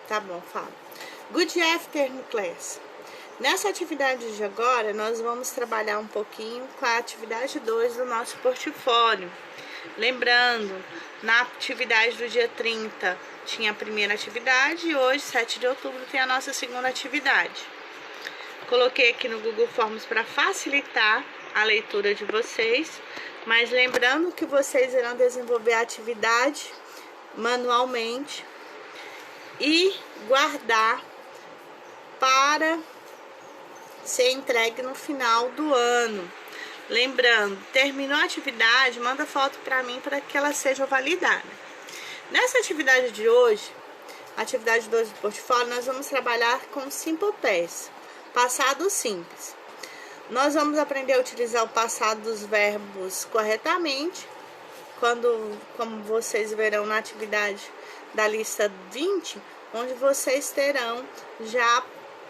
Tá bom, fala. Good afternoon, class. Nessa atividade de agora, nós vamos trabalhar um pouquinho com a atividade 2 do nosso portfólio. Lembrando, na atividade do dia 30 tinha a primeira atividade e hoje, 7 de outubro, tem a nossa segunda atividade. Coloquei aqui no Google Forms para facilitar a leitura de vocês, mas lembrando que vocês irão desenvolver a atividade manualmente e guardar para ser entregue no final do ano. Lembrando, terminou a atividade, manda foto para mim para que ela seja validada. Nessa atividade de hoje, atividade 2 do portfólio, nós vamos trabalhar com Simple Past, passado simples. Nós vamos aprender a utilizar o passado dos verbos corretamente, como vocês verão na atividade da lista 20, onde vocês terão já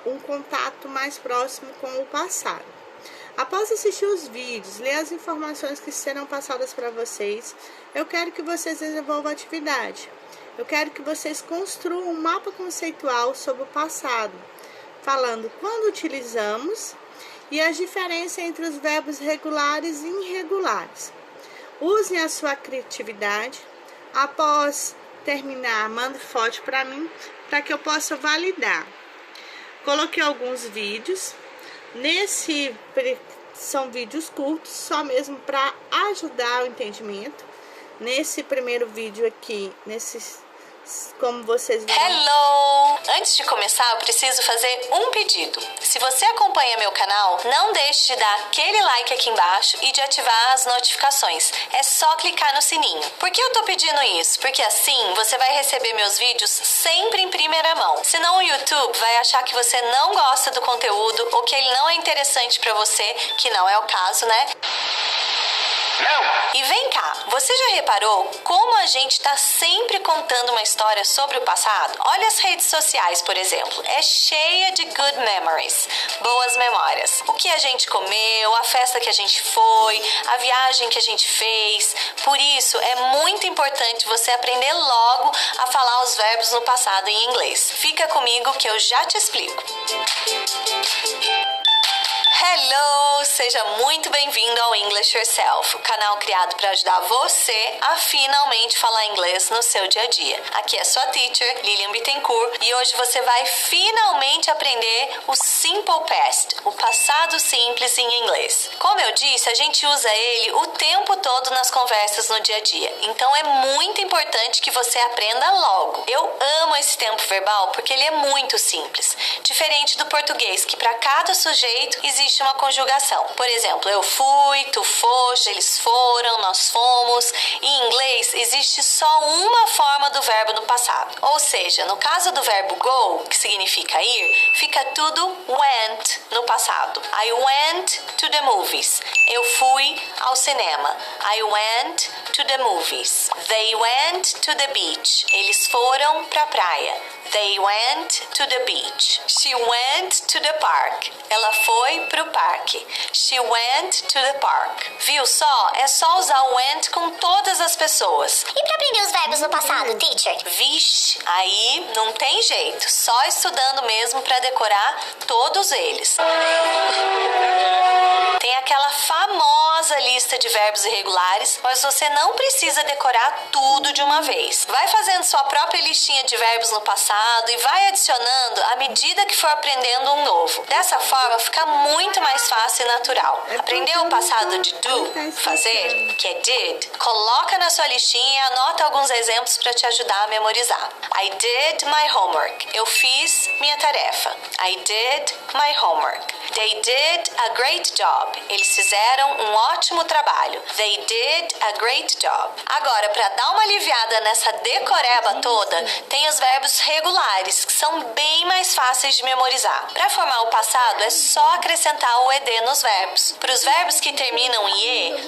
um contato mais próximo com o passado. Após assistir os vídeos, ler as informações que serão passadas para vocês, eu quero que vocês desenvolvam a atividade. Eu quero que vocês construam um mapa conceitual sobre o passado, falando quando utilizamos e as diferenças entre os verbos regulares e irregulares. Usem a sua criatividade. Após terminar, mande foto para mim, para que eu possa validar. Coloquei alguns vídeos. São vídeos curtos, só mesmo para ajudar o entendimento. Nesse primeiro vídeo aqui, como vocês viram. Hello! Antes de começar, eu preciso fazer um pedido. Se você acompanha meu canal, não deixe de dar aquele like aqui embaixo e de ativar as notificações. É só clicar no sininho. Por que eu tô pedindo isso? Porque assim você vai receber meus vídeos sempre em primeira mão. Senão o YouTube vai achar que você não gosta do conteúdo ou que ele não é interessante pra você, que não é o caso, né? Não. E vem cá, você já reparou como a gente tá sempre contando uma história sobre o passado? Olha as redes sociais, por exemplo, é cheia de good memories, boas memórias. O que a gente comeu, a festa que a gente foi, a viagem que a gente fez. Por isso, é muito importante você aprender logo a falar os verbos no passado em inglês. Fica comigo que eu já te explico. Hello! Seja muito bem-vindo ao English Yourself, o canal criado para ajudar você a finalmente falar inglês no seu dia a dia. Aqui é sua teacher, Lilian Bittencourt, e hoje você vai finalmente aprender o Simple Past, o passado simples em inglês. Como eu disse, a gente usa ele o tempo todo nas conversas no dia a dia, então é muito importante que você aprenda logo. Eu amo esse tempo verbal porque ele é muito simples, diferente do português, que para cada sujeito existe uma conjugação. Por exemplo, eu fui, tu foste, eles foram, nós fomos. Em inglês, existe só uma forma do verbo no passado. Ou seja, no caso do verbo go, que significa ir, fica tudo went no passado. I went to the movies. Eu fui ao cinema. I went to the movies. They went to the beach. Eles foram pra praia. They went to the beach. She went to the park. Ela foi pro parque. She went to the park. Viu só? É só usar o went com todas as pessoas. E para aprender os verbos no passado, teacher? Vixe, aí não tem jeito. Só estudando mesmo para decorar todos eles. Tem aquela famosa lista de verbos irregulares, mas você não precisa decorar tudo de uma vez. Vai fazendo sua própria listinha de verbos no passado e vai adicionando à medida que for aprendendo um novo. Dessa forma, fica muito mais fácil e natural. Aprendeu o passado de do, fazer, que é did? Coloca na sua listinha e anota alguns exemplos para te ajudar a memorizar. I did my homework. Eu fiz minha tarefa. I did my homework. They did a great job. Eles fizeram um ótimo trabalho. They did a great job. Agora, para dar uma aliviada nessa decoreba toda, tem os verbos regulares, que são bem mais fáceis de memorizar. Para formar o passado, é só acrescentar o ed nos verbos. Para os verbos que terminam em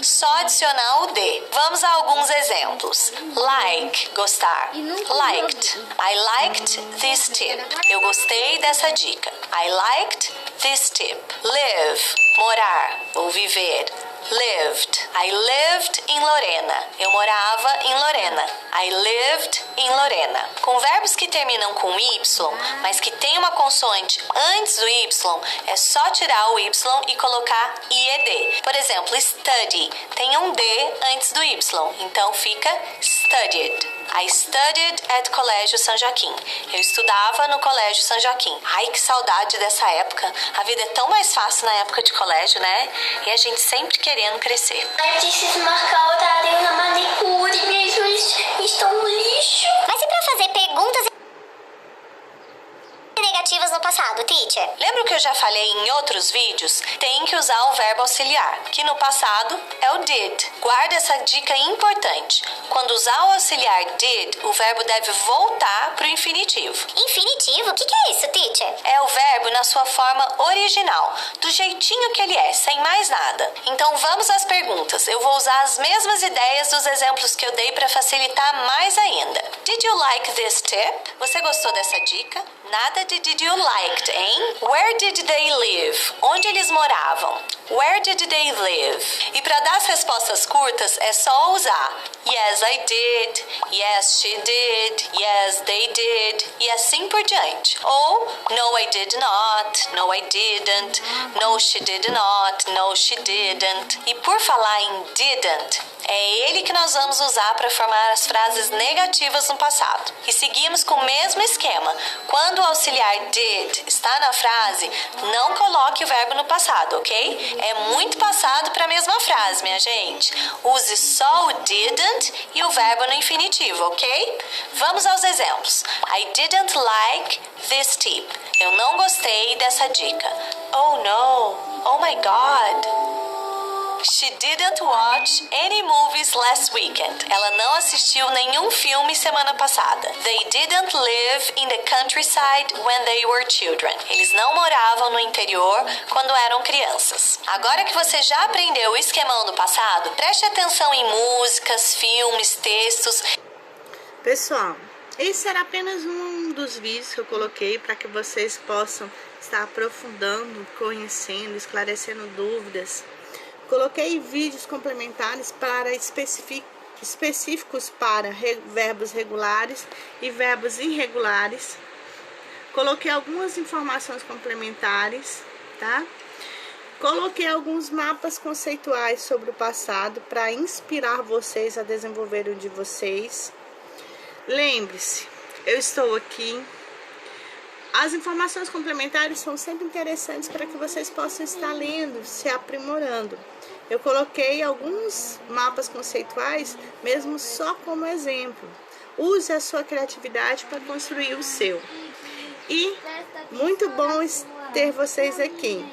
e, só adicionar o d. Vamos a alguns exemplos. Like, gostar. Liked. I liked this tip. Eu gostei dessa dica. I liked this tip. Live, morar ou viver. Lived. I lived in Lorena. Eu morava em Lorena. I lived in Lorena. Com verbos que terminam com Y, mas que tem uma consoante antes do Y, é só tirar o Y e colocar IED. Por exemplo, study tem um D antes do Y, então fica studied. I studied at Colégio São Joaquim. Eu estudava no Colégio São Joaquim. Ai, que saudade dessa época. A vida é tão mais fácil na época de colégio, né? E a gente sempre querendo crescer. Eu preciso marcar horário na manicure. Minhas unhas estão no lixo. Mas e pra fazer perguntas negativas no passado, teacher? Lembra que eu já falei em outros vídeos? Tem que usar o verbo auxiliar, que no passado é o did. Guarda essa dica importante. Quando usar o auxiliar did, o verbo deve voltar para o infinitivo. Infinitivo? O que é isso, teacher? É o verbo na sua forma original, do jeitinho que ele é, sem mais nada. Então vamos às perguntas. Eu vou usar as mesmas ideias dos exemplos que eu dei para facilitar mais ainda. Did you like this tip? Você gostou dessa dica? Nada de did you liked, hein? Where did they live? Onde eles moravam? Where did they live? E para dar as respostas curtas é só usar yes, I did, yes, she did, yes, they did e assim por diante. Ou no, I did not, no, I didn't, no, she did not, no, she didn't. E por falar em didn't, é ele que nós vamos usar para formar as frases negativas no passado. E seguimos com o mesmo esquema. Quando o auxiliar did está na frase, não coloque o verbo no passado, ok? É muito passado para a mesma frase, minha gente. Use só o didn't e o verbo no infinitivo, ok? Vamos aos exemplos. I didn't like this tip. Eu não gostei dessa dica. Oh no, oh my God. She didn't watch any movies last weekend. Ela não assistiu nenhum filme semana passada. They didn't live in the countryside when they were children. Eles não moravam no interior quando eram crianças. Agora que você já aprendeu o esquemão do passado, preste atenção em músicas, filmes, textos. Pessoal, esse era apenas um dos vídeos que eu coloquei para que vocês possam estar aprofundando, conhecendo, esclarecendo dúvidas. Coloquei vídeos complementares para específicos para verbos regulares e verbos irregulares. Coloquei algumas informações complementares, tá? Coloquei alguns mapas conceituais sobre o passado para inspirar vocês a desenvolver o de vocês. Lembre-se, eu estou aqui. As informações complementares são sempre interessantes para que vocês possam estar lendo, se aprimorando. Eu coloquei alguns mapas conceituais, mesmo só como exemplo. Use a sua criatividade para construir o seu. E muito bom ter vocês aqui.